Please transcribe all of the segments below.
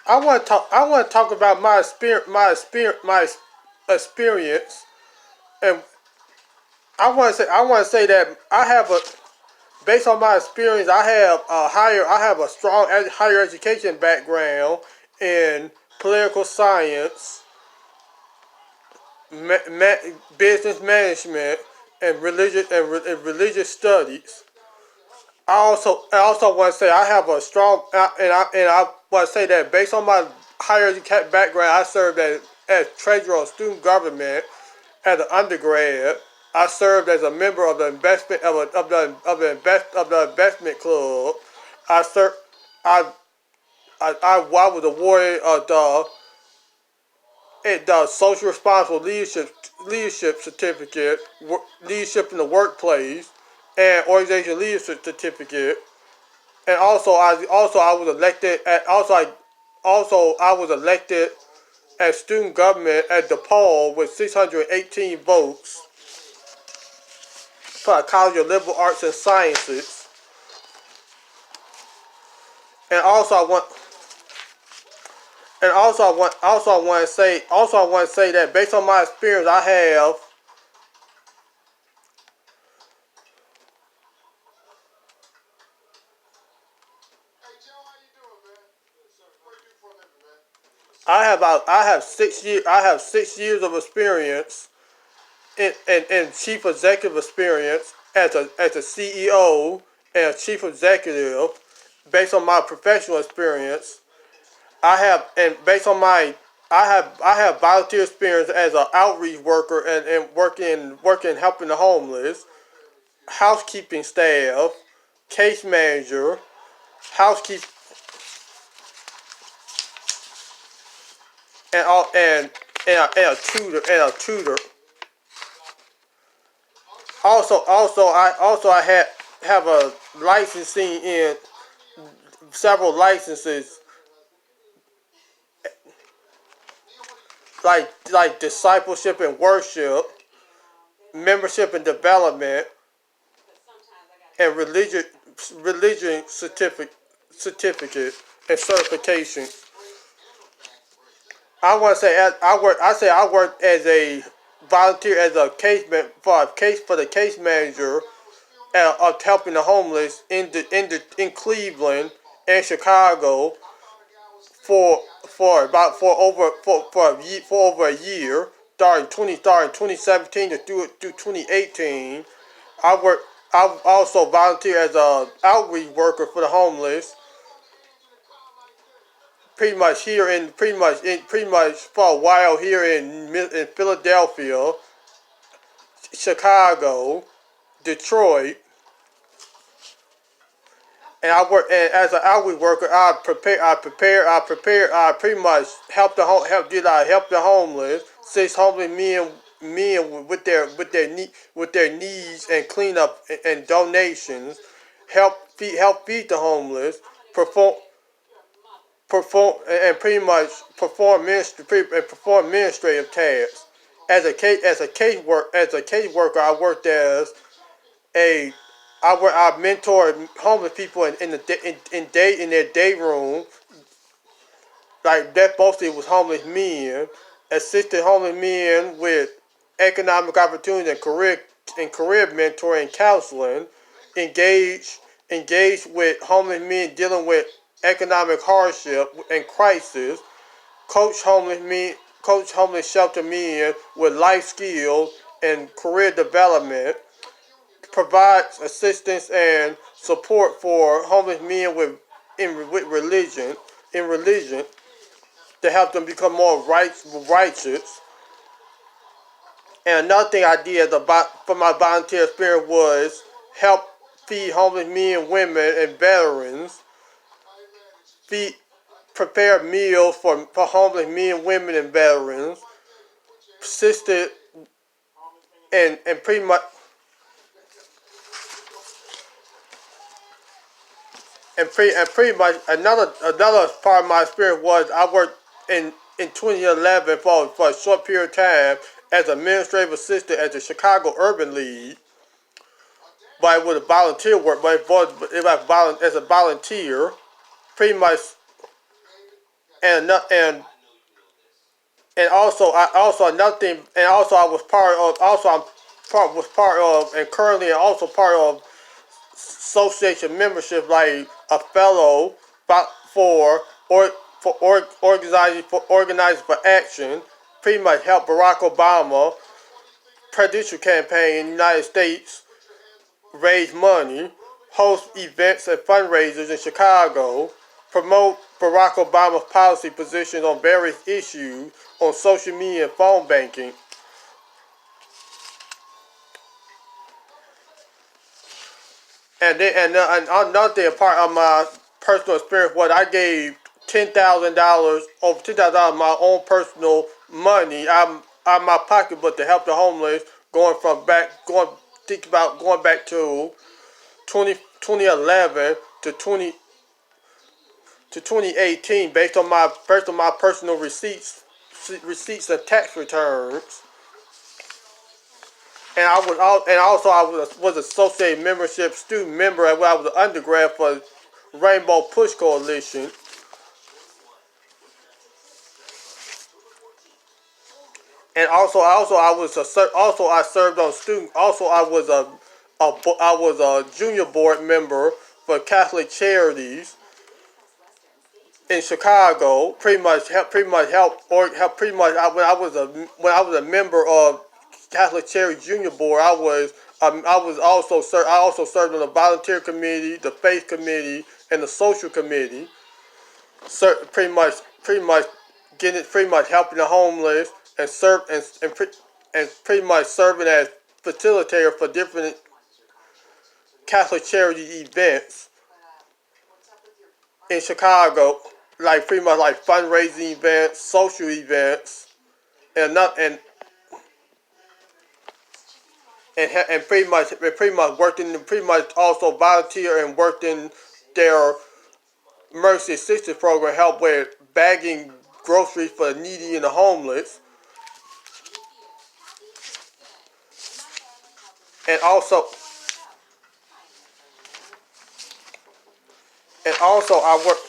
I want to talk about my experience, and I want to say that I have a based on my experience, I have a strong higher education background in political science, ma- ma- business management, and religious studies. I also want to say I have a strong and I want to say that based on my higher education background, I served as treasurer of student government as an undergrad. I served as a member of the investment of the investment club. I served. I I was awarded the social responsible leadership certificate, leadership in the workplace, and organization leadership certificate. And I was elected I was elected as student government at the poll with 618 votes for the College of Liberal Arts and Sciences. And I want to say that based on my experience, I have I have 6 years of experience in chief executive experience as a CEO and a chief executive. Based on my professional experience, I have and based on my I have volunteer experience as an outreach worker and working helping the homeless, housekeeping staff, case manager, housekeep and all and a tutor. Also I have a licensing in several licenses like discipleship and worship, membership and development, and religion certificate and certification. I want to say I worked as a volunteer as a for the case manager of helping the homeless in Cleveland and Chicago for over a year, starting 2017 to through 2018. I work. I also volunteer as a outreach worker for the homeless, pretty much for a while here in Philadelphia, Chicago, Detroit, and as an outreach worker. I pretty much help the homeless, assist homeless men with their needs and cleanup and donations, help feed the homeless, perform perform administrative tasks. As a case worker, I worked as a I mentored homeless people in their day room, like that mostly was homeless men, assisted homeless men with economic opportunity and career mentoring and counseling, engaged with homeless men dealing with economic hardship and crisis, coach homeless men coach homeless shelter men with life skills and career development, provides assistance and support for homeless men with religion to help them become more righteous. And another thing I did for my volunteer experience was help feed homeless men, women, and veterans. Feed Prepare meals for homeless men, women, and veterans. Assisted and pretty much another part of my experience was I worked in 2011 for a short period of time as administrative assistant at the Chicago Urban League, but it was a volunteer work, but it was as a volunteer, pretty much and and also another thing, and also I was part of, also I'm part was part of, and currently also part of association membership, like a fellow for or organizing for action, pretty much help Barack Obama presidential campaign in the United States raise money, host events and fundraisers in Chicago, promote Barack Obama's policy positions on various issues on social media and phone banking. And another thing, part of my personal experience, what I gave $10,000, over $10,000 of my own personal money out of my pocketbook to help the homeless, think about going back to 2011 to 2018, based on my personal receipts and tax returns. And also I was associate membership student member when I was an undergrad for Rainbow Push Coalition. And also I was also I served on student. Also I was a junior board member for Catholic Charities in Chicago. Pretty much when I was a member of Catholic Charity Junior Board. I also served on the volunteer committee, the faith committee, and the social committee. Pretty much pretty much helping the homeless and and pretty much serving as facilitator for different Catholic charity events in Chicago, like pretty much like fundraising events, social events, and not and pretty much worked in pretty much also volunteer and worked in their Mercy Assistance Program, help with bagging groceries for the needy and the homeless. And also and also I work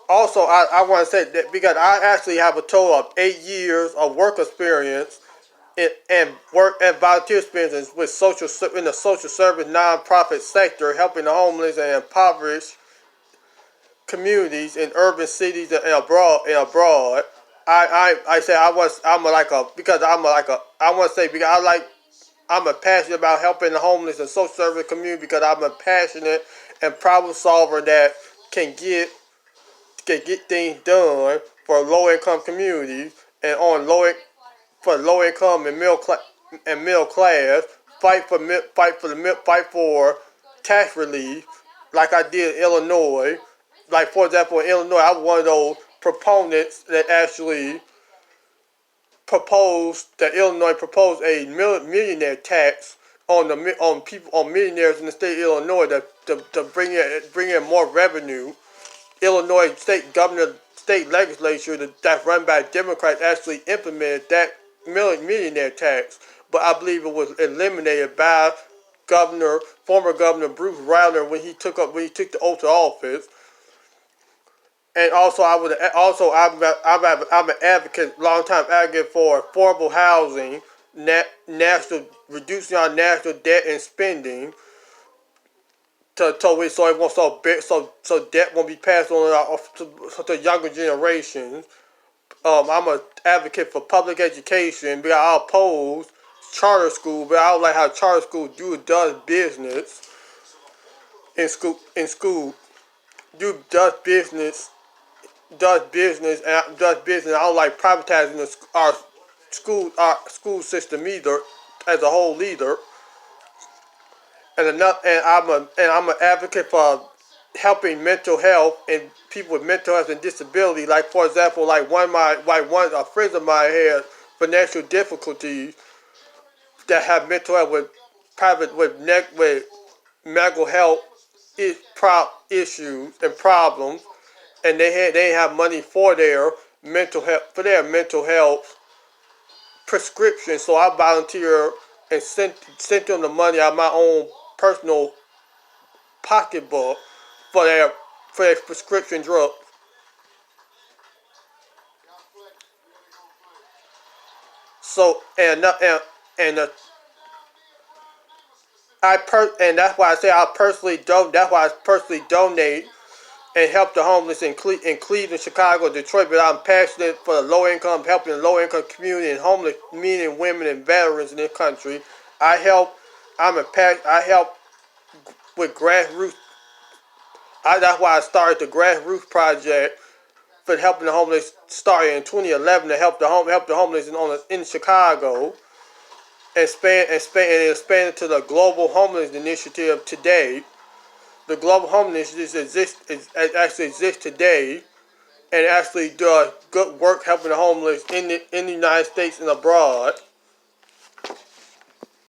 also I want to say that because I actually have a total of 8 years of work experience and work and volunteer experiences with in the social service nonprofit sector, helping the homeless and impoverished communities in urban cities and abroad. I say I'm a, like a because I'm a, like a I want to say because I'm a passionate about helping the homeless and social service community, because I'm a passionate and problem solver that can get things done for low income communities and on for low income and middle class. Fight for tax relief, like I did in Illinois. Like for example, in Illinois, I was one of those proponents that actually Illinois proposed a millionaire tax on millionaires in the state of Illinois to bring in more revenue. Illinois state legislature that's run by Democrats actually implemented that millionaire tax, but I believe it was eliminated by former Governor Bruce Rauner when he took the oath of office. And also, I'm an advocate, long time advocate for affordable housing, national reducing our national debt and spending, so it won't so debt won't be passed on to younger generations. I'm an advocate for public education, but I oppose charter school, but I don't like how charter school does business in school do does business. I don't like privatizing our school system either, as a whole either. And I'm an advocate for helping mental health and people with mental health and disability. Like for example, one a friend of mine had financial difficulties that have mental health with mental health issues and problems, and they didn't have money for their mental health prescription. So I volunteered and sent them the money out of my own personal pocketbook for their prescription drugs. So and and that's why I say I personally don't. That's why I personally donate and help the homeless in Cleveland, Chicago, Detroit. But I'm passionate for the low income, helping the low income community and homeless men and women and veterans in this country. I help. I help with grassroots. That's why I started the grassroots project for helping the homeless. Started in 2011 to help the homeless in Chicago. Expanded to the Global Homeless Initiative today. The Global Homeless actually exists today and actually does good work helping the homeless in the United States and abroad.